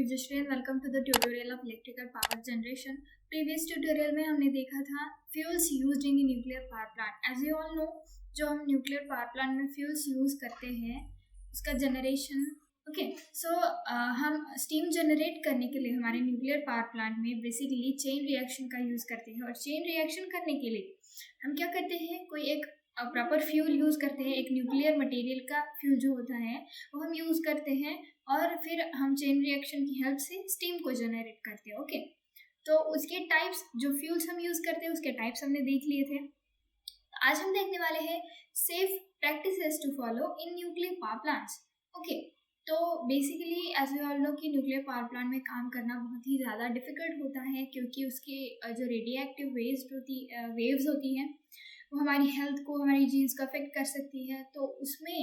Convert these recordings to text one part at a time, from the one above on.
Vijayshree and welcome to the tutorial of electrical power generation. Previous tutorial में हमने देखा था fuels used in nuclear power plant. As you all know, जो हम nuclear power plant में fuels use करते हैं उसका जनरेशन। हम स्टीम जनरेट करने के लिए हमारे न्यूक्लियर पावर प्लांट में बेसिकली चेन रिएक्शन का यूज़ करते हैं। और चेन रिएक्शन करने के लिए हम क्या करते हैं, कोई एक प्रॉपर फ्यूल यूज़ करते हैं। एक न्यूक्लियर मटेरियल का फ्यूल जो होता है वो हम यूज़ करते हैं और फिर हम चेन रिएक्शन की हेल्प से स्टीम को जनरेट करते हैं। ओके, तो उसके टाइप्स, जो फ्यूल्स हम यूज़ करते हैं उसके टाइप्स हमने देख लिए थे। आज हम देखने वाले हैं safe practices to follow in nuclear power plants. Okay, तो basically as we all know कि न्यूक्लियर पावर प्लांट में काम करना बहुत ही ज़्यादा डिफ़िकल्ट होता है, क्योंकि उसके जो रेडियो एक्टिव वेव्स होती हैं वो हमारी हेल्थ को, हमारी जीन्स को अफेक्ट कर सकती है। तो उसमें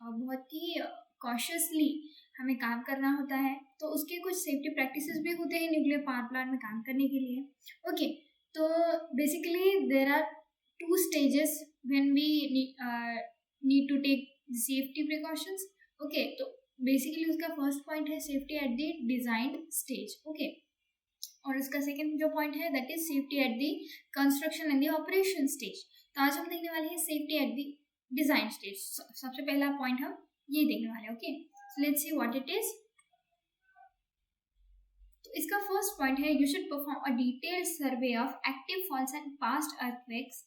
बहुत ही कॉशियसली हमें काम करना होता है। तो उसके कुछ सेफ्टी प्रैक्टिसेस भी होते हैं न्यूक्लियर पावर प्लांट में काम करने के लिए। ओके, तो basically there are 2 stages when we need to take safety precautions. Okay, तो बेसिकली उसका फर्स्ट पॉइंट है safety at the design stage. Okay, और इसका सेकेंड जो पॉइंट है that is safety at the construction and the operation stage. तो आज हम देखने वाले हैं safety at the design stage. सबसे पहला पॉइंट हम ये देखने वाले हैं। Okay, so let's see what it is. तो इसका फर्स्ट पॉइंट है you should perform a detailed survey of active faults and past earthquakes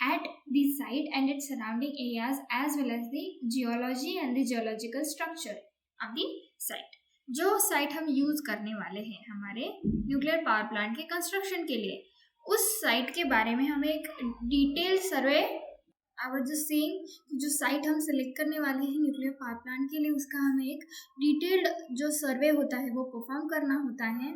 at the site and its surrounding areas as well as the geology and the geological structure of the site. जो site हम use करने वाले हैं हमारे nuclear power plant के construction के लिए, उस साइट के बारे में हमें एक detail survey, I was just saying कि जो साइट हम सिलेक्ट करने वाले हैं न्यूक्लियर पावर प्लांट के लिए उसका हमें एक डिटेल्ड जो सर्वे होता है वो परफॉर्म करना होता है।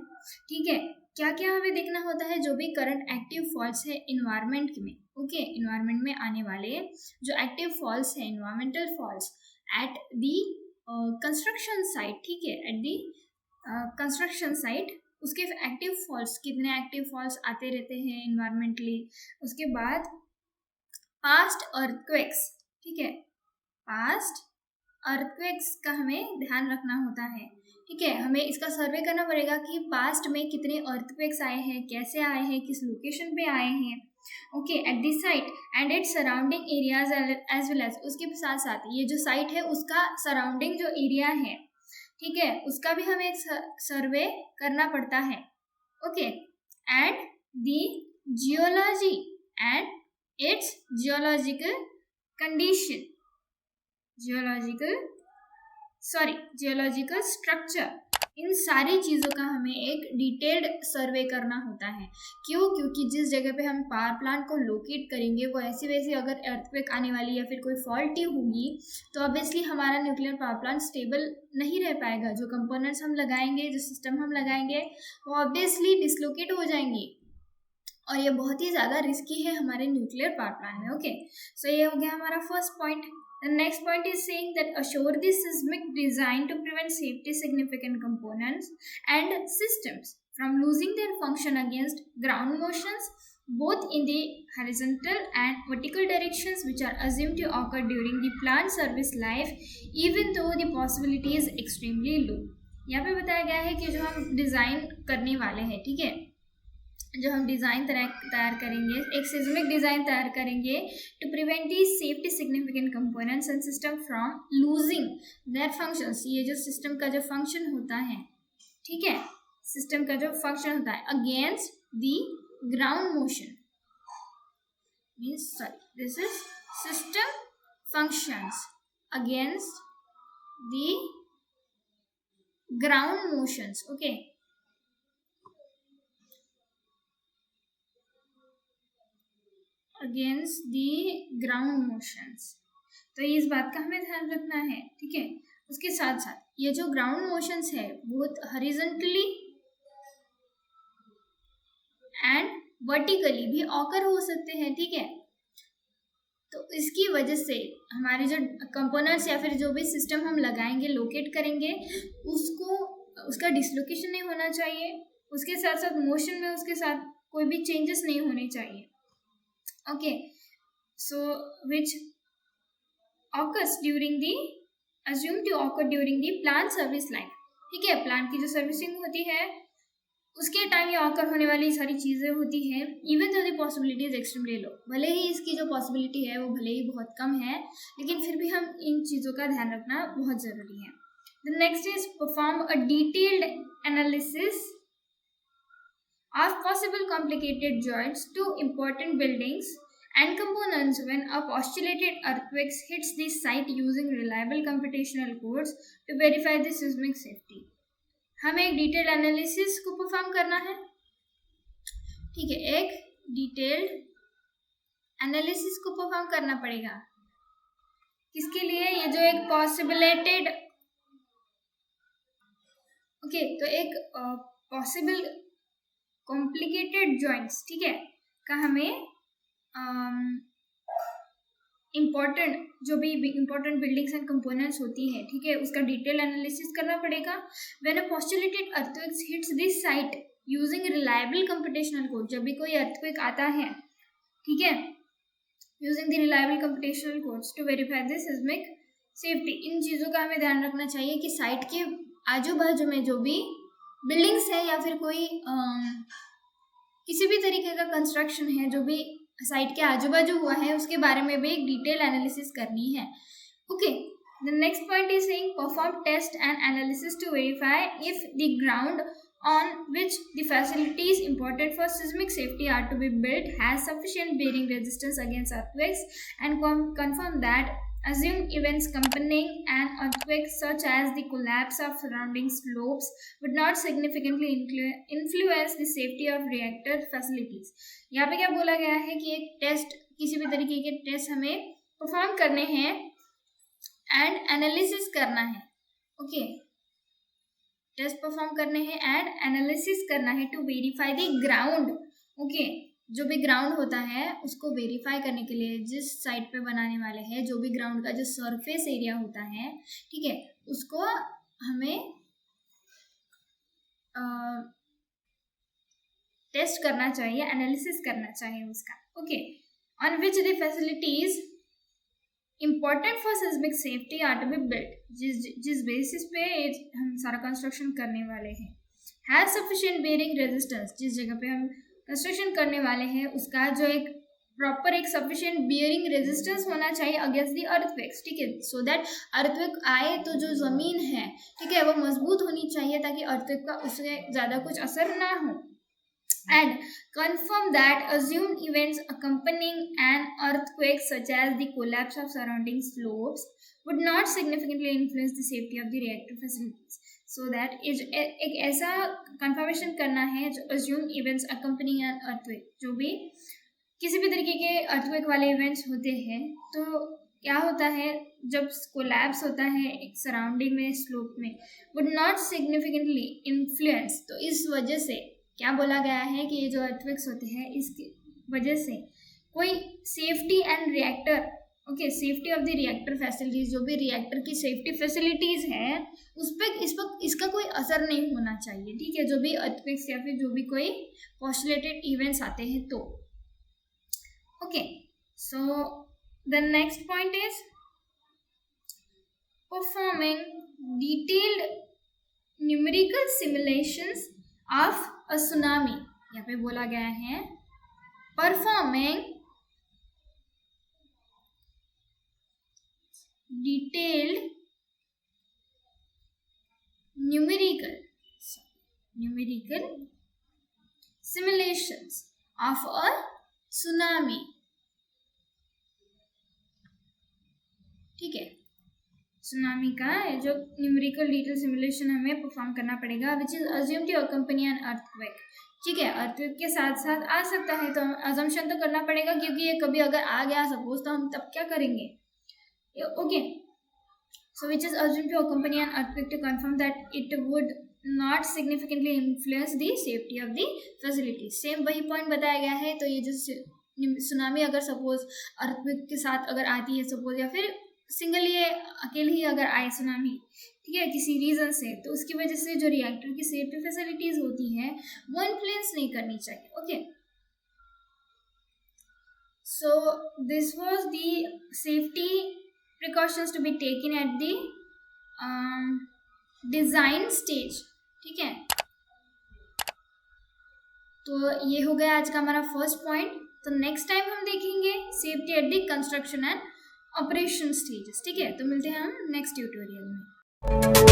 ठीक है, क्या क्या हमें देखना होता है, जो भी करंट एक्टिव फॉल्स है इन्वायरमेंट में। ओके, इन्वायरमेंट में आने वाले जो एक्टिव फॉल्स है, environmental faults at the construction site. ठीक है, एट दी कंस्ट्रक्शन साइट उसके एक्टिव फॉल्स, कितने एक्टिव फॉल्स आते रहते हैं इन्वायरमेंटली। उसके बाद पास्ट अर्थक्वेक्स। ठीक है, पास्ट अर्थक्वेक्स का हमें ध्यान रखना होता है। ठीक है, हमें इसका सर्वे करना पड़ेगा कि पास्ट में कितने अर्थक्वेक्स आए हैं, कैसे आए हैं, किस लोकेशन पे आए हैं। Okay, at this site and its surrounding areas as well as, उसके साथ साथ ये जो साइट है उसका सराउंडिंग जो एरिया है, ठीक है, उसका भी हमें एक सर्वे करना पड़ता है। Okay, and the geology and its geological condition, geological structure, इन सारी चीज़ों का हमें एक डिटेल्ड सर्वे करना होता है। क्यों? क्योंकि जिस जगह पे हम पावर प्लांट को लोकेट करेंगे वो ऐसी वैसी अगर अर्थक्वेक आने वाली या फिर कोई फॉल्टी होगी तो ऑब्वियसली हमारा न्यूक्लियर पावर प्लांट स्टेबल नहीं रह पाएगा। जो कंपोनेंट्स हम लगाएंगे, जो सिस्टम हम लगाएंगे वो ऑब्वियसली डिसलोकेट हो जाएंगी और ये बहुत ही ज़्यादा रिस्की है हमारे न्यूक्लियर पावर प्लांट में। ओके, सो ये हो गया हमारा first point. The next point is saying that assure the seismic design to prevent safety significant components and systems from losing their function against ground motions both in the horizontal and vertical directions which are assumed to occur during the plant service life even though the possibility is extremely low। यहाँ पे बताया गया है कि जो हम design करने वाले हैं, ठीक है, जो हम डिज़ाइन तैयार करेंगे, एक सिस्मिक डिज़ाइन तैयार करेंगे to prevent the safety significant components and system from losing their functions. ये जो सिस्टम का जो फंक्शन होता है, ठीक है, सिस्टम का जो फंक्शन होता है against the ground motion, means sorry this is system functions against the ground motions. Okay, against the ground motions. तो इस बात का हमें ध्यान रखना है। ठीक है, उसके साथ साथ ये जो ग्राउंड मोशंस है वो हॉरिजॉन्टली एंड वर्टिकली भी ऑकर हो सकते हैं। ठीक है, तो इसकी वजह से हमारे जो कंपोनेंट्स या फिर जो भी सिस्टम हम लगाएंगे, लोकेट करेंगे, उसका डिसलोकेशन नहीं होना चाहिए। उसके साथ साथ मोशन में उसके साथ कोई भी चेंजेस नहीं होने चाहिए। Okay, so which occurs during the assumed to occur during the plant service life। ठीक है, प्लांट की जो सर्विसिंग होती है उसके टाइम ये ऑकर होने वाली सारी चीज़ें होती हैं। Even though the possibility is extremely low, भले ही इसकी जो पॉसिबिलिटी है वो भले ही बहुत कम है, लेकिन फिर भी हम इन चीज़ों का ध्यान रखना बहुत ज़रूरी है। The next is perform a detailed analysis of possible complicated joints to important buildings and components when a postulated earthquake hits the site using reliable computational codes to verify the seismic safety. हमें एक detailed analysis को perform करना है, ठीक है, एक detailed analysis को perform करना पड़ेगा। किसके लिए? ये जो एक पॉसिबलेटेड, ओके, तो एक पॉसिबल कॉम्प्लिकेटेड जॉइंट्स, ठीक है, का हमें इम्पॉर्टेंट जो भी इम्पॉर्टेंट बिल्डिंग्स एंड कंपोनेंट्स होती है, ठीक है, उसका डिटेल एनालिसिस करना पड़ेगा। When a postulated earthquake hits this site using reliable computational code, जब भी कोई अर्थक्वेक आता है, ठीक है, using the reliable computational codes to verify the seismic safety. इन चीज़ों का हमें ध्यान रखना चाहिए कि साइट के आजू बाजू में जो भी बिल्डिंग्स है या फिर कोई किसी भी तरीके का कंस्ट्रक्शन है जो भी साइट के आजू बाजू हुआ है, उसके बारे में भी एक डिटेल एनालिसिस करनी है। Okay, the next point is saying perform test and analysis to verify if the ground on which the facilities important for seismic safety are to be built has sufficient bearing resistance against earthquakes, and confirm that assumed events accompanying an earthquake such as the collapse of surrounding slopes would not significantly influence the safety of reactor facilities. यहाँ पे क्या बोला गया है कि एक test, किसी भी तरीके के टेस्ट हमें परफॉर्म करने हैं एंड एनालिसिस करना है। ओके, टेस्ट परफॉर्म करने हैं एंड एनालिसिस करना है to verify the ground. Okay, जो भी ग्राउंड होता है उसको वेरीफाई करने के लिए जिस साइट पे बनाने वाले हैं, जो भी ग्राउंड का जो सरफेस एरिया होता है, ठीक है, उसको हमें टेस्ट करना चाहिए, एनालिसिस करना चाहिए उसका। Okay, on which the facilities important for seismic safety are to be built, जिस बेसिस पे हम सारा कंस्ट्रक्शन करने वाले हैं। हैज सफिशिएंट बेयरिंग रेजिस्टेंस, जिस जगह पे हम कंस्ट्रक्शन करने वाले हैं उसका जो एक प्रॉपर एक सफिशिएंट बियरिंग रेजिस्टेंस होना चाहिए अगेंस्ट द अर्थक्वेक्स, ठीक है, सो दैट अर्थक्वेक आए तो जो ज़मीन है, ठीक है, वो मजबूत होनी चाहिए ताकि अर्थक्वेक का उससे ज़्यादा कुछ असर ना हो। And confirm that assumed events accompanying an earthquake such as the collapse of surrounding slopes would not significantly influence the safety of the reactor facilities. So that is एक ऐसा confirmation करना है जो assumed events accompanying an earthquake, जो भी किसी भी तरीके के earthquake वाले events होते हैं, तो क्या होता है जब कोलैप्स होता है एक सराउंडिंग में, स्लोप में, would not significantly influence, तो इस वजह से क्या बोला गया है कि ये जो अर्थक्वेक्स होते हैं इसकी वजह से कोई safety and reactor, okay, safety of the reactor facilities, जो भी रिएक्टर की सेफ्टी फैसिलिटीज है उस पर इसका कोई असर नहीं होना चाहिए, ठीक है, जो भी अर्थक्वेक्स या फिर जो भी कोई पोस्टुलेटेड इवेंट्स आते हैं तो। Okay, so the next point is performing detailed numerical simulations of a tsunami. यहाँ पे बोला गया है performing detailed numerical simulations of a tsunami, ठीक है, सुनामी का जो न्यूमेरिकल डिटेल सिमुलेशन हमें परफॉर्म करना पड़ेगा, which is assume to accompany an earthquake, ठीक है, अर्थक्वेक के साथ साथ आ सकता है, तो अजम्पशन तो करना पड़ेगा क्योंकि ये कभी अगर आ गया सपोज तो हम तब क्या करेंगे। Okay, so which is assume to accompany an earthquake to confirm that it would not significantly influence the safety of the facility. Same वही पॉइंट बताया गया है। तो ये जो सुनामी अगर सपोज अर्थक्वेक के साथ अगर आती है सपोज, या फिर सिंगली अकेले ही अगर आए सुनामी, ठीक है, किसी रीज़न से, तो उसकी वजह से जो रिएक्टर की सेफ्टी फैसिलिटीज़ होती हैं वो इन्फ्लुएंस नहीं करनी चाहिए। Okay, so this was the safety precautions to be taken at the design stage, ठीक है। तो ये हो गया आज का हमारा फर्स्ट पॉइंट। तो नेक्स्ट टाइम हम देखेंगे safety at the construction and operation stages, ठीक है। तो मिलते हैं हम नेक्स्ट ट्यूटोरियल में।